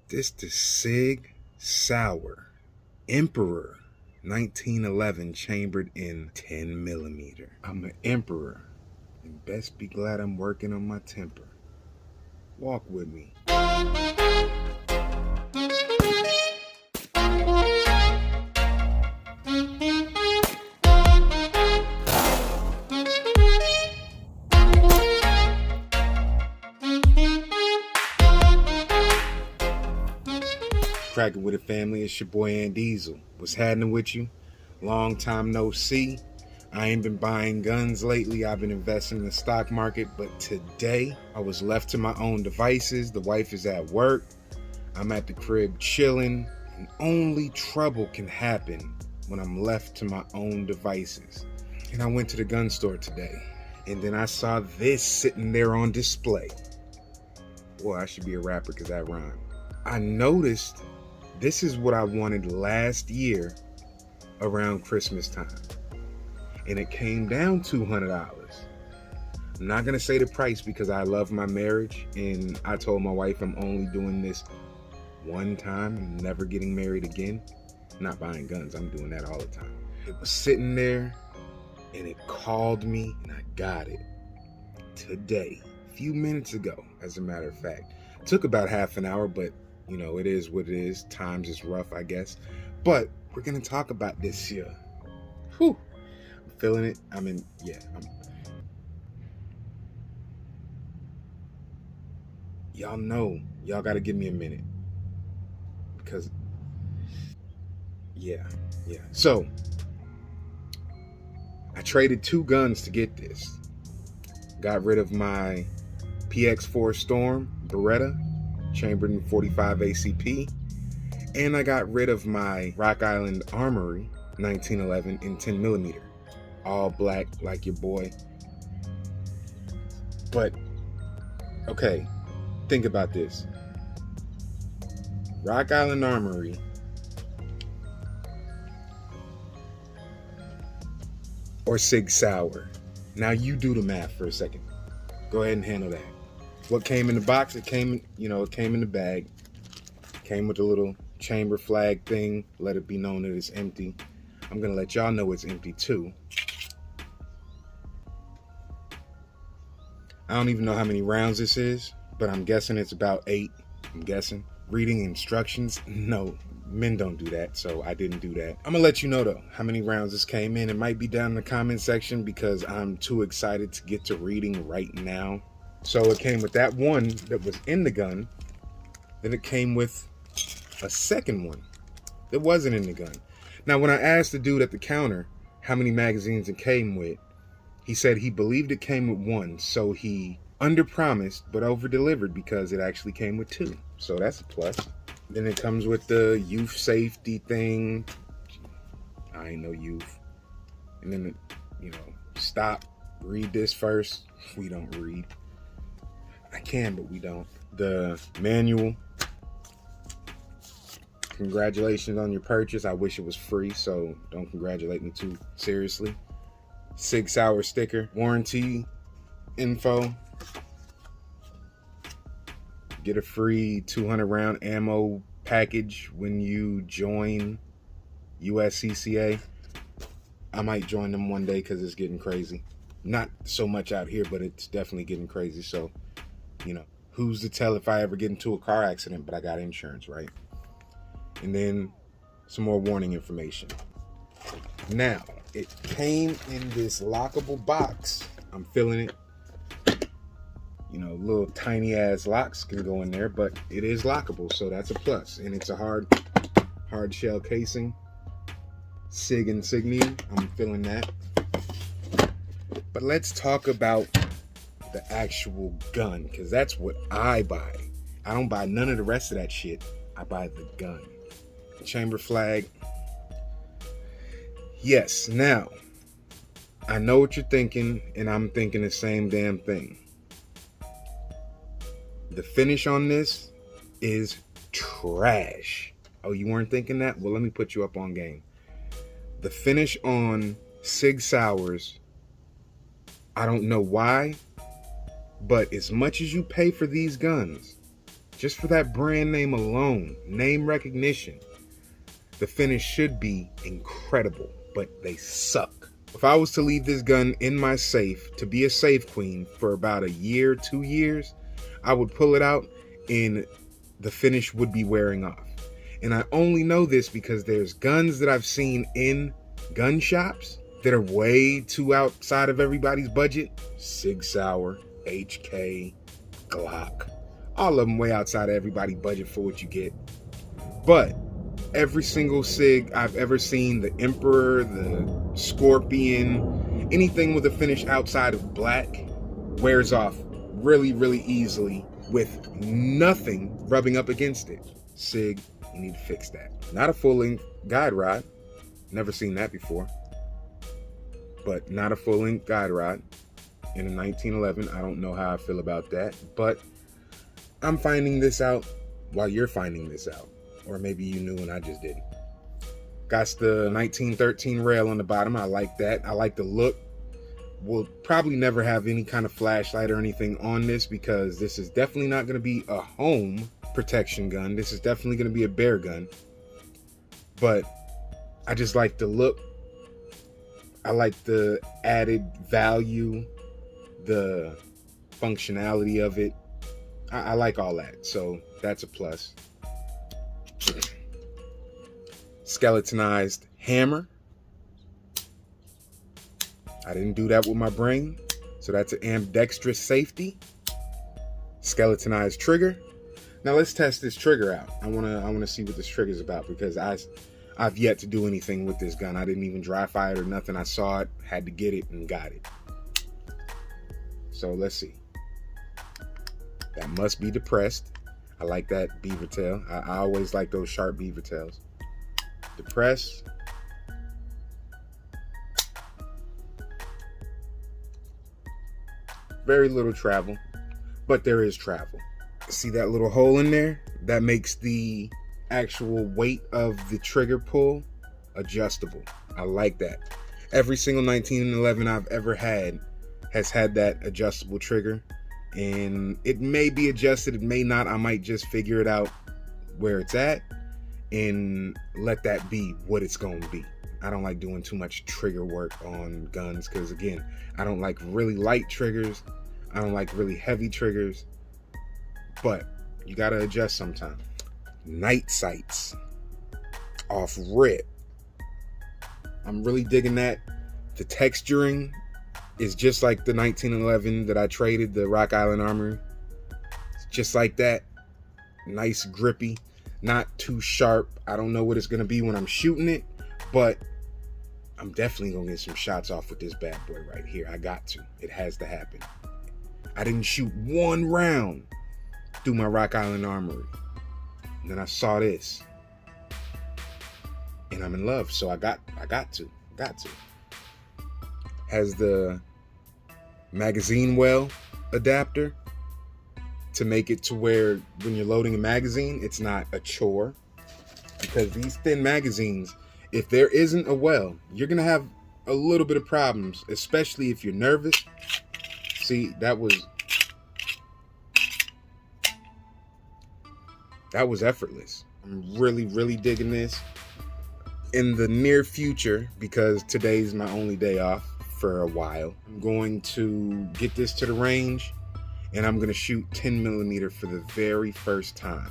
This the SIG SAUER Emperor 1911 chambered in 10 millimeter. I'm an emperor and best be glad I'm working on my temper. Walk with me. Cracking with a family, it's your boy Ann Diesel. What's happening with you? Long time no see. I ain't been buying guns lately. I've been investing in the stock market, but today I was left to my own devices. The wife is at work. I'm at the crib chilling, and only trouble can happen when I'm left to my own devices. And I went to the gun store today, and then I saw this sitting there on display. Boy, I should be a rapper because that rhymed. I noticed this is what I wanted last year around Christmas time. And it came down $200. I'm not gonna say the price because I love my marriage, and I told my wife I'm only doing this one time. I'm never getting married again. I'm not buying guns, I'm doing that all the time. It was sitting there and it called me and I got it today, a few minutes ago, as a matter of fact. It took about half an hour, but you know, it is what it is. Times is rough, I guess. But we're gonna talk about this here. Whew. I'm feeling it. Y'all know, y'all gotta give me a minute. Because, yeah. So, I traded 2 guns to get this. Got rid of my PX4 Storm Beretta, chambered in 45 ACP, and I got rid of my Rock Island Armory 1911 in 10 millimeter, all black like your boy. But okay, think about this. Rock Island Armory or SIG SAUER. Now you do the math for a second. Go ahead and handle that. What came in the box? It came in the bag. Came with a little chamber flag thing. Let it be known that it's empty. I'm gonna let y'all know it's empty too. I don't even know how many rounds this is, but I'm guessing it's about 8. I'm guessing. Reading instructions? No, men don't do that, so I didn't do that. I'm gonna let you know though how many rounds this came in. It might be down in the comment section because I'm too excited to get to reading right now. So it came with that one that was in the gun. Then it came with a second one that wasn't in the gun. Now, when I asked the dude at the counter how many magazines it came with, he said he believed it came with 1. So he under-promised but over-delivered because it actually came with 2. So that's a plus. Then it comes with the youth safety thing. I ain't no youth. And then, stop, read this first. We don't read. I can, but we don't. The manual. Congratulations on your purchase. I wish it was free, so don't congratulate me too seriously. SIG SAUER sticker. Warranty info. Get a free 200 round ammo package when you join USCCA. I might join them one day because it's getting crazy. Not so much out here, but it's definitely getting crazy. So, who's to tell if I ever get into a car accident, but I got insurance, right? And then some more warning information. Now, it came in this lockable box. I'm feeling it. Little tiny ass locks can go in there, but it is lockable, so that's a plus. And it's a hard shell casing. SIG insignia, I'm feeling that. But let's talk about the actual gun, because that's what I buy. I don't buy none of the rest of that shit. I buy the gun. Chamber flag. Yes, now, I know what you're thinking, and I'm thinking the same damn thing. The finish on this is trash. Oh, you weren't thinking that? Well, let me put you up on game. The finish on SIG SAUERs, I don't know why, but as much as you pay for these guns, Just for that brand name alone, name recognition, the finish should be incredible, but they suck. If I was to leave this gun in my safe to be a safe queen for about a year, 2 years, I would pull it out and the finish would be wearing off. And I only know this because there's guns that I've seen in gun shops that are way too outside of everybody's budget. SIG Sauer, HK, Glock, all of them way outside of everybody's budget for what you get. But every single SIG I've ever seen, the Emperor, the Scorpion, anything with a finish outside of black wears off really, really easily with nothing rubbing up against it. SIG, you need to fix that. Not a full-length guide rod. Never seen that before. But not a full-length guide rod in a 1911. I don't know how I feel about that. But I'm finding this out while you're finding this out. Or maybe you knew and I just didn't. Got the 1913 rail on the bottom. I like that. I like the look. We'll probably never have any kind of flashlight or anything on this because this is definitely not going to be a home protection gun. This is definitely going to be a bear gun. But I just like the look. I like the added value, the functionality of it. I like all that. So that's a plus. Skeletonized hammer. I didn't do that with my brain, so that's an ambidextrous safety. Skeletonized trigger. Now let's test this trigger out. I wanna see what this trigger is about because I've yet to do anything with this gun. I didn't even dry fire it or nothing. I saw it, had to get it, and got it. So let's see. That must be depressed. I like that beaver tail. I always like those sharp beaver tails. Depressed. Very little travel, but there is travel. See that little hole in there? That makes the actual weight of the trigger pull adjustable. I like that. Every single 1911 I've ever had has had that adjustable trigger, and it may be adjusted, it may not. I might just figure it out where it's at and let that be what it's going to be. I don't like doing too much trigger work on guns because, again, I don't like really light triggers. I don't like really heavy triggers, but you got to adjust sometimes. Night sights off rip. I'm really digging that. The texturing is just like the 1911 that I traded, the Rock Island Armory. It's just like that. Nice, grippy, not too sharp. I don't know what it's going to be when I'm shooting it, but I'm definitely going to get some shots off with this bad boy right here. I got to. It has to happen. I didn't shoot one round through my Rock Island Armory. And then I saw this. And I'm in love. So I got to. Has the magazine well adapter to make it to where when you're loading a magazine, it's not a chore. Because these thin magazines, if there isn't a well, you're going to have a little bit of problems, especially if you're nervous. See, that was effortless. I'm really, really digging this. In the near future, because today's my only day off for a while, I'm going to get this to the range and I'm going to shoot 10mm for the very first time.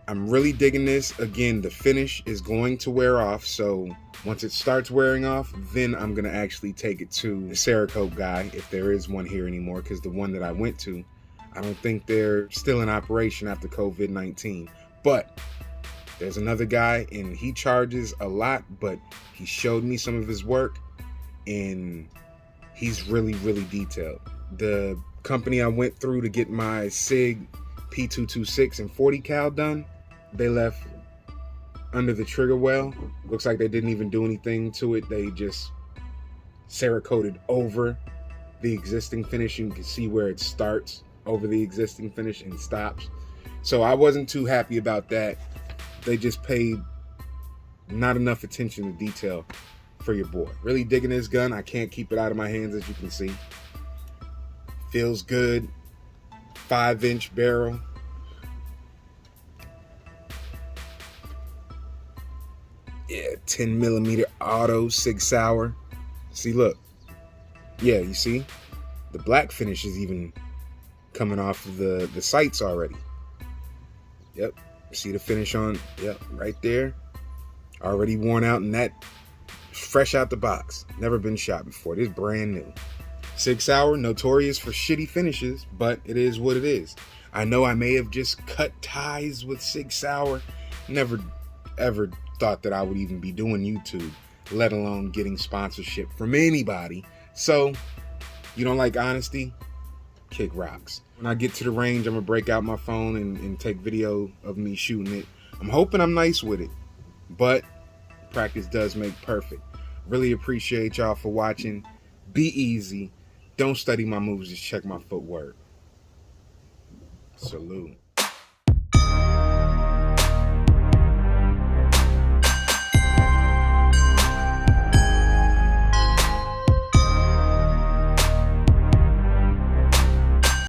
I'm really digging this. Again, the finish is going to wear off, so once it starts wearing off, then I'm going to actually take it to the Cerakote guy, if there is one here anymore, because the one that I went to, I don't think they're still in operation after COVID-19. But there's another guy, and he charges a lot, but he showed me some of his work, and he's really, really detailed. The company I went through to get my SIG P226 and 40 cal done, they left under the trigger well. Looks like they didn't even do anything to it. They just Cerakoted over the existing finish. You can see where it starts over the existing finish and stops. So I wasn't too happy about that. They just paid not enough attention to detail for your boy. Really digging this gun. I can't keep it out of my hands, as you can see. Feels good. 5-inch barrel. Yeah, 10mm auto SIG Sauer. See, look. Yeah, you see? The black finish is even coming off of the sights already. Yep. See the finish on? Yep, right there. Already worn out, and that fresh out the box. Never been shot before. This is brand new. SIG Sauer, notorious for shitty finishes, but it is what it is. I know I may have just cut ties with SIG Sauer. Never ever thought that I would even be doing YouTube, let alone getting sponsorship from anybody. So, you don't like honesty? Kick rocks. When I get to the range, I'm gonna break out my phone and take video of me shooting it. I'm hoping I'm nice with it, but practice does make perfect. Really appreciate y'all for watching. Be easy. Don't study my moves, just check my footwork. Salute.